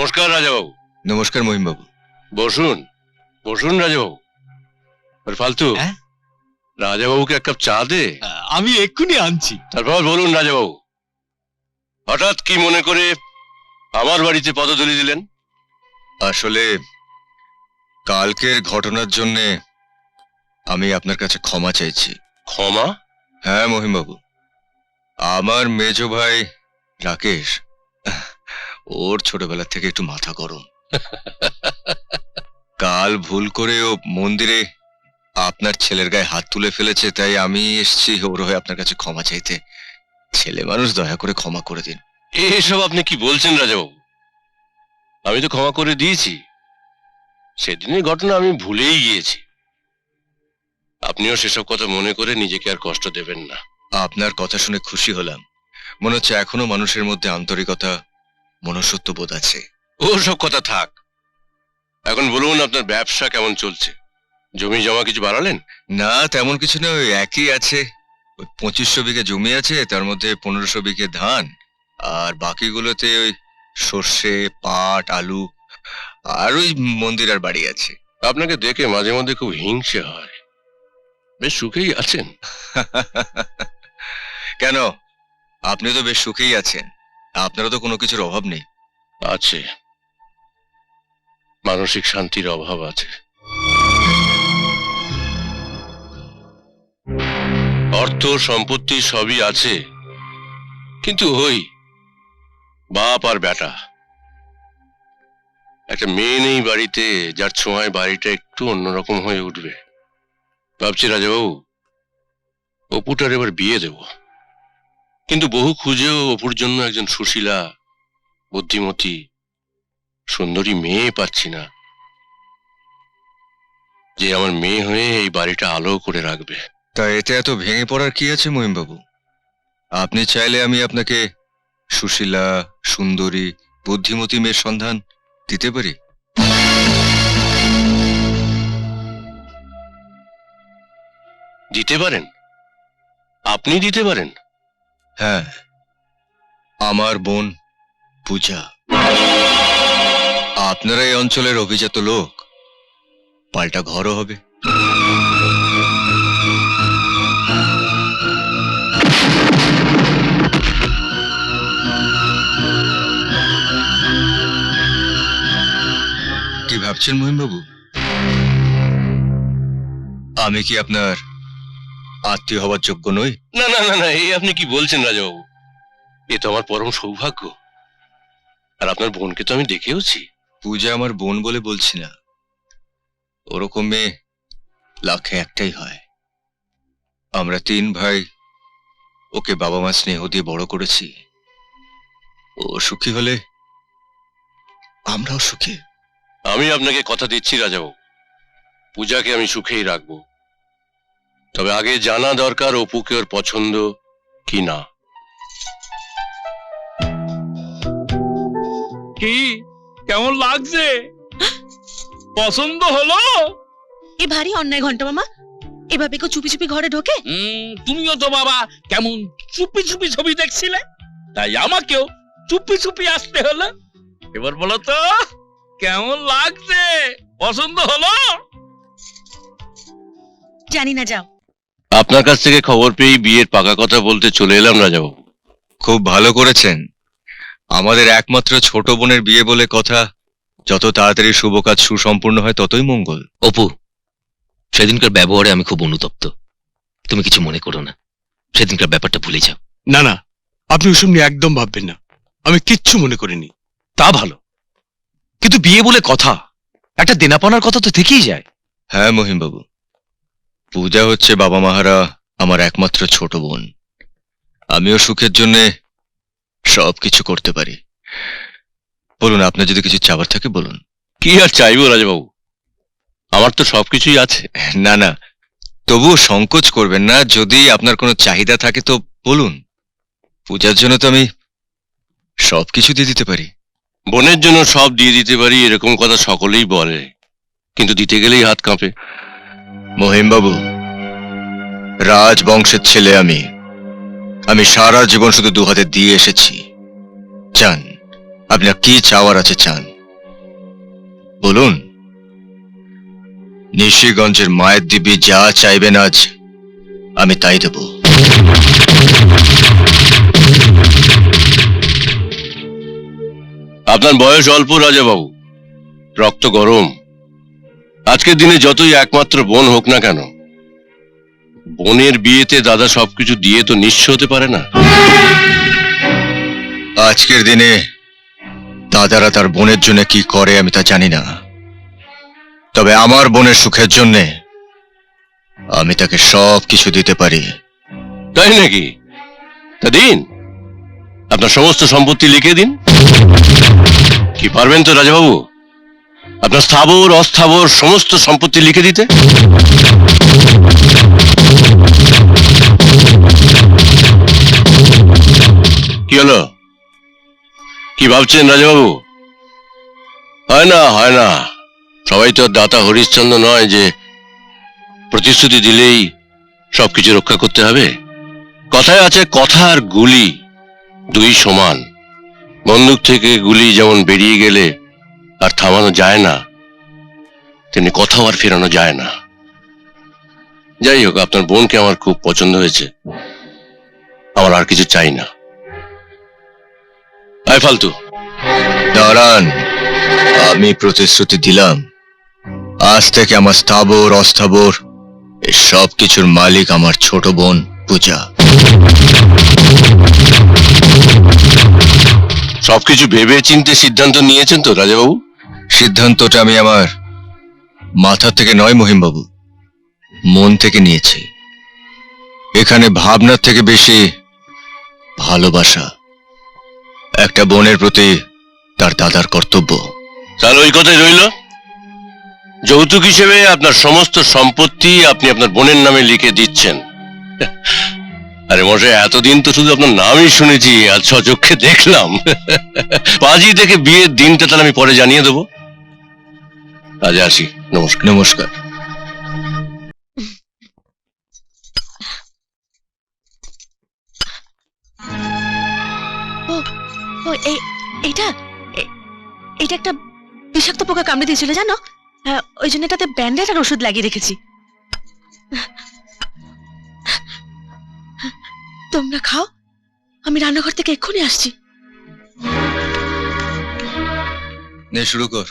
নমস্কার রাজাবাবু। নমস্কার মহিমবাবু। বসুন বসুন রাজাবাবু। ফালতু রাজাবাবুকে এক কাপ চা দে। আমি এক্ষুনি আনছি। তারপর বলুন রাজাবাবু, হঠাৎ কি মনে করে আমার বাড়িতে পদধূলি দিলেন? আসলে কালকের ঘটনার জন্য আমি আপনার কাছে ক্ষমা চাইছি। ক্ষমা? হ্যাঁ মহিমবাবু, আমার মেজ ভাই রাকেশ, ওর ছোটবেলা থেকে একটু মাথা গরম। কাল ভুল করে ও মন্দিরে আপনার ছেলের গায়ে হাত তুলে ফেলেছে, তাই আমি এসেছি ওর হয়ে আপনার কাছে ক্ষমা চাইতে। ছেলে মানুষ, দয়া করে ক্ষমা করে দিন। এসব আপনি কি বলছেন রাজাবাবু? আমি তো ক্ষমা করে দিয়েছি। সেদিনের ঘটনা আমি ভুলেই গিয়েছি। আপনিও সেসব কথা মনে করে নিজেকে আর কষ্ট দেবেন না। আপনার কথা শুনে খুশি হলাম। মনে হচ্ছে এখনো মানুষের মধ্যে আন্তরিকতা, মনুষ্যত্ব বোধ আছে। ও সব কথা থাক, এখন বলুন আপনার ব্যবসা কেমন চলছে? জমি জমা কিছু বাড়ালেন? না, তেমন কিছু নয়, ওই একই আছে। ওই 2500 বিঘে জমি আছে, তার মধ্যে 1500 বিঘে ধান, আর বাকিগুলোতে ওই সর্ষে, পাট, আলু, আর ওই মন্দির আর বাড়ি আছে। আপনাকে দেখে মাঝে মধ্যে খুব হিংসে হয়। বেশ সুখেই আছেন। কেন, আপনি তো বেশ সুখেই আছেন। আপনারও তো কোনো কিছুর অভাব নেই। আছে, মানসিক শান্তির অভাব আছে। অর্থ সম্পত্তি সবই আছে, কিন্তু ওই বাপ আর বেটা, একটা মেয়ে নেই বাড়িতে যার ছোঁয়ায় বাড়িটা একটু অন্যরকম হয়ে উঠবে। ভাবছি রাজাবাবু, অপুটার এবার বিয়ে দেব, কিন্তু বহু খুঁজেও অপুর জন্য একজন সুশীলা, বুদ্ধিমতী, সুন্দরী মেয়ে পাচ্ছি না, যে আমার মেয়ে হয়ে এই বাড়িটা আলো করে রাখবে। তা এতে এত ভেঙে পড়ার কি আছে মহিমবাবু? আপনি চাইলে আমি আপনাকে সুশীলা, সুন্দরী, বুদ্ধিমতী মেয়ের সন্ধান দিতে পারি। দিতে পারেন? আপনি দিতে পারেন? হ্যাঁ, আমার বোন পূজা। আপনারা এই অঞ্চলের অভিজাত লোক, পাল্টা ঘরও হবে। কি ভাবছেন মহিমবাবু? আমি কি আপনার আত্মীয় হওয়ার যোগ্য নই? না না না না, এই আপনি কি বলছেন রাজাবাবু? এ তো আমার পরম সৌভাগ্য। আর আপনার বোনকে তো আমি দেখেওছি। পূজা আমার বোন বলে বলছি না, ওরকম মেয়ে লাখে একটাই হয়। আমরা 3 ভাই ওকে বাবা মা স্নেহ দিয়ে বড় করেছি। ও সুখী হলে আমরাও সুখী। আমি আপনাকে কথা দিচ্ছি রাজাবাবু, পূজাকে আমি সুখেই রাখবো। তবে আগে জানা দরকার অপুকে ওর পছন্দ কি না। কি কেমন লাগছে? পছন্দ হলো? এ ভারী অন্যায় ঘন্টা মামা, এভাবে কেউ চুপি চুপি ঘরে ঢোকে? তুমিও তো বাবা কেমন চুপি চুপি ছবি দেখছিলে, তাই আমাকেও চুপি চুপি আসতে হলো। এবার বলো তো কেমন লাগছে? পছন্দ হলো? জানি না, যাও। আপনার কাছ থেকে খবর পেয়ে বিয়ের পাকা কথা বলতে চলে এলাম রাজাবাবু। খুব ভালো করেছেন। আমাদের একমাত্র ছোট বোনের বিয়ে বলে কথা, যত তাড়াতাড়ি শুভ কাজ সুসম্পূর্ণ হয় ততই মঙ্গল। অপু, সেদিনকার ব্যবহারে আমি খুব অনুতপ্ত। তুমি কিছু মনে করো না, সেদিনকার ব্যাপারটা ভুলে যাও। না না, আপনি ওসব নিয়ে একদম ভাববেন না। আমি কিচ্ছু মনে করিনি। তা ভালো, কিন্তু বিয়ে বলে কথা, একটা দেনাপানার কথা তো থেকেই যায়। হ্যাঁ মহিমবাবু, পূজা হচ্ছে বাবা মাহারা আমার একমাত্র ছোট বোন। আমিও সুখের জন্য সবকিছু করতে পারি। বলুন, আপনার যদি কিছু চাবার থাকে বলুন। কি আর চাইবো রাজাবাবু, আমার তো সবকিছুই আছে। না না, তবুও সংকোচ করবেন না। যদি আপনার কোনো চাহিদা থাকে তো বলুন। পূজার জন্য তো আমি সবকিছু দিয়ে দিতে পারি। বোনের জন্য সব দিয়ে দিতে পারি এরকম কথা সকলেই বলে, কিন্তু দিতে গেলেই হাত কাঁপে। মহিমবাবু, রাজবংশের ছেলে আমি সারা জীবন শুধু 2 হাতে দিয়ে এসেছি। চান, আপনার কি চাওয়ার আছে চান। বলুন। নিশিগঞ্জের মায়ের দিব্যি যা চাইবেন আজ আমি তাই দেব। আপনার বয়স অল্প রাজাবাবু, রক্ত গরম। আজকের দিনে যতই একমাত্র বোন হোক না কেন, বোনের বিয়েতে দাদা সবকিছু দিয়ে তো নিঃস্ব হতে পারে না। আজকের দিনে দাদারা তার বোনের জন্য কি করে আমি তা জানি না, তবে আমার বোনের সুখের জন্যে আমি তাকে সব কিছু দিতে পারি। তাই নাকি? তা দিন, আপনার সমস্ত সম্পত্তি লিখে দিন। কি পারবেন তো রাজাবাবু আপনার স্থাবর অস্থাবর সমস্ত সম্পত্তি লিখে দিতে? কি হলো, কি ভাবছেন রাজাবাবু? হয় না, হয় না। সবাই তো আর দাতা হরিশ্চন্দ্র নয় যে প্রতিশ্রুতি দিলেই সবকিছু রক্ষা করতে হবে। কথায় আছে, কথা আর গুলি দুই সমান। বন্দুক থেকে গুলি যেমন বেরিয়ে গেলে আর থামানো যায় না, তেমনি কথাও আর ফেরানো যায় না। যাই হোক, আপনার বোনকে আমার খুব পছন্দ হয়েছে। আমার আর কিছু চাই না। আয় ফালতু। দাঁড়ান, আমি প্রতিশ্রুতি দিলাম আজ থেকে আমার স্থাবর অস্থাবর এই সব কিছুর মালিক আমার ছোট বোন পূজা। সবকিছু ভেবে চিন্তে সিদ্ধান্ত নিয়েছেন তো রাজাবাবু? সিদ্ধান্তটা আমি আমার মাথা থেকে নয় মহিমবাবু, মন থেকে নিয়েছি। এখানে ভাবনার থেকে বেশি ভালোবাসা, একটা বোনের প্রতি তার দাদার কর্তব্য। তাহলে ওই কথাই রইল, যৌতুক হিসেবে আপনার সমস্ত সম্পত্তি আপনি আপনার বোনের নামে লিখে দিচ্ছেন। আরে মশাই, এতদিন তো শুধু আপনার নামই শুনেছি, আজ সচক্ষে দেখলাম। পাজি থেকে বিয়ের দিনটা তাহলে আমি পরে জানিয়ে দেবো। আজ আসি, নমস্কার। নমস্কার। ও এইটা এটা একটা বিষাক্ত পোকা কামড়ে দিয়েছিল জানো, ওই জন্য এটাতে ব্যান্ডেজ আর ওষুধ লাগিয়ে রেখেছি। তোমরা খাও, আমি রান্নাঘর থেকে এক্ষুনি আসছি। নে শুরু কর।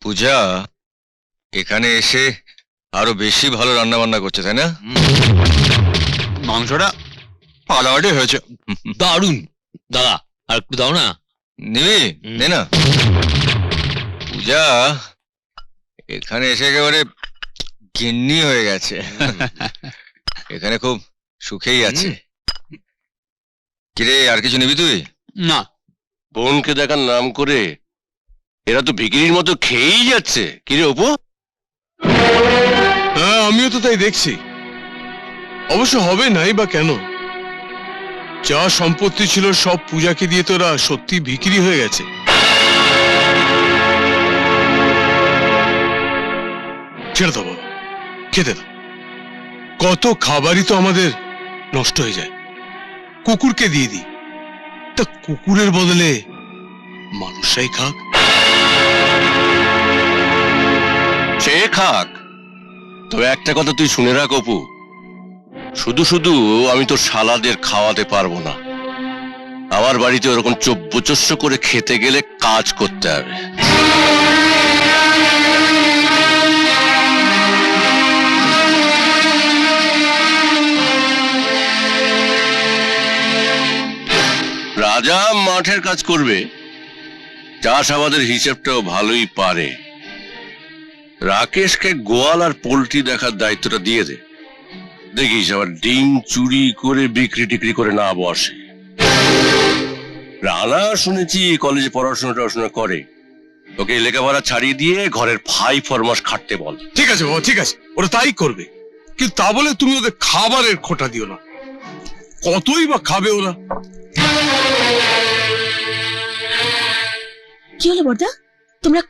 পূজা এখানে এসে আরো বেশি ভালো রান্না বান্না করছে, তাই না? মাংসটা ফাটাফাটি হয়েছে। দারুণ। দাদা আর একটু দাও না। নিবি? নে না। পূজা এখানে এসে একেবারে গিন্নি হয়ে গেছে। এখানে খুব সুখেই আছে। কিরে, আর কিছু নিবি তুই? না। বোনকে দেখার নাম করে এরা তো ভিখিরির মতো খেয়েই যাচ্ছে। কিরে অপু? হ্যাঁ, আমিও তো তাই দেখছি। অবশ্য হবে নাই বা কেন, যা সম্পত্তি ছিল সব পূজাকে দিয়ে তোরা সত্যি বিক্রি হয়ে গেছে। ছেড়ে দাও বাবা, খেতে দাও। কত খাবারই তো আমাদের নষ্ট হয়ে যায়, কুকুরকে দিয়ে দিই। তা কুকুরের বদলে মানুষরাই খাক। সে খাক, তবে একটা কথা তুই শুনে রাখ অপু, শুধু শুধু আমি তোর শালাদের খাওয়াতে পারবো না। আমার বাড়িতে ওরকম চব্যচস্য করে খেতে গেলে কাজ করতে হবে। রাজা মাঠের কাজ করবে, চাষাবাদের হিসেবটাও ভালোই পারে। রাকেশকে গোয়াল আর পোল্ট্রি দেখার দায়িত্বটা দিয়ে দে। দেখিস আবার ডিম চুরি করে বিক্রি টিক্রি করে না বসে। রানা শুনেছি কলেজে পড়াশোনা করে, ওকে লেখাপড়া ছাড়িয়ে দিয়ে ঘরের ফাই ফরমাস খাটতে বল। ঠিক আছে বাবা, ঠিক আছে, ওরা তাই করবে। কিন্তু তা বলে তুমি ওদের খাবারের খোঁটা দিও না। কতই বা খাবে ওরা? কি হলো বর্দা, তোমরা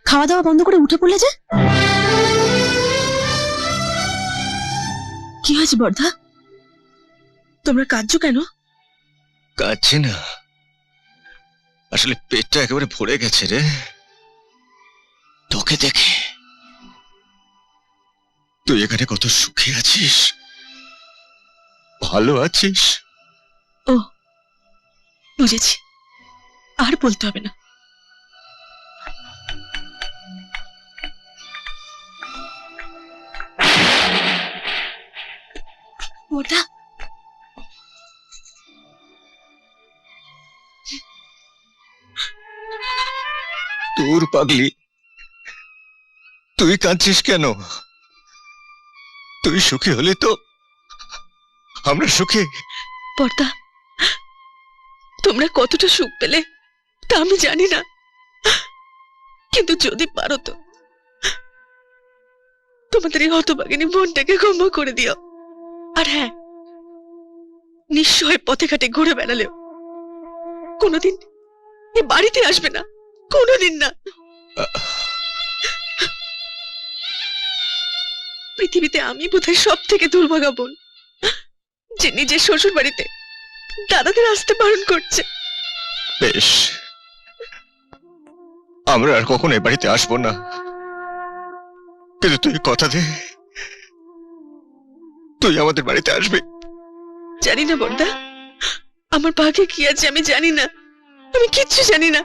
খাওয়া দাওয়া বন্ধ করে উঠে পড়লে যে? কি হয়েছে বর্দা, তোমরা কাঁদছো কেন? কাঁদছি না, আসলে পেটটা একেবারে ভরে গেছে রে তোকে দেখে। তুই এখানে কত সুখী আছিস, ভালো আছিস। ও বুঝেছি, আর বলতে হবে না। ওটা তোর পাগলি, তুই কাঁদছিস কেন? তুই সুখী হলে তো আমরা সুখী। পর্দা, তোমরা কতটা সুখ পেলে তা আমি জানি না, কিন্তু যদি পারো তো তোমাদের এই হতভাগিনী মনটাকে ক্ষমা করে দিও। আর হ্যাঁ, নিঃস্ব হয়ে পথে ঘাটে ঘুরে বেড়ালেও কোনোদিন এ বাড়িতে আসবে না, কোনোদিন না। পৃথিবীতে আমি বোধহয় সব থেকে দুর্ভাগা বোন, যে নিজের শ্বশুর বাড়িতে দাদাদের আসতে বারণ করছে। বেশ, আমরা আর কখনো এ বাড়িতে আসবো না, কিন্তু তুই কথা দে তুই আমাদের বাড়িতে আসবি। জানি না বর্দা, আমার ভাগ্যে কি আছে আমি জানি না, আমি কিচ্ছু জানি না।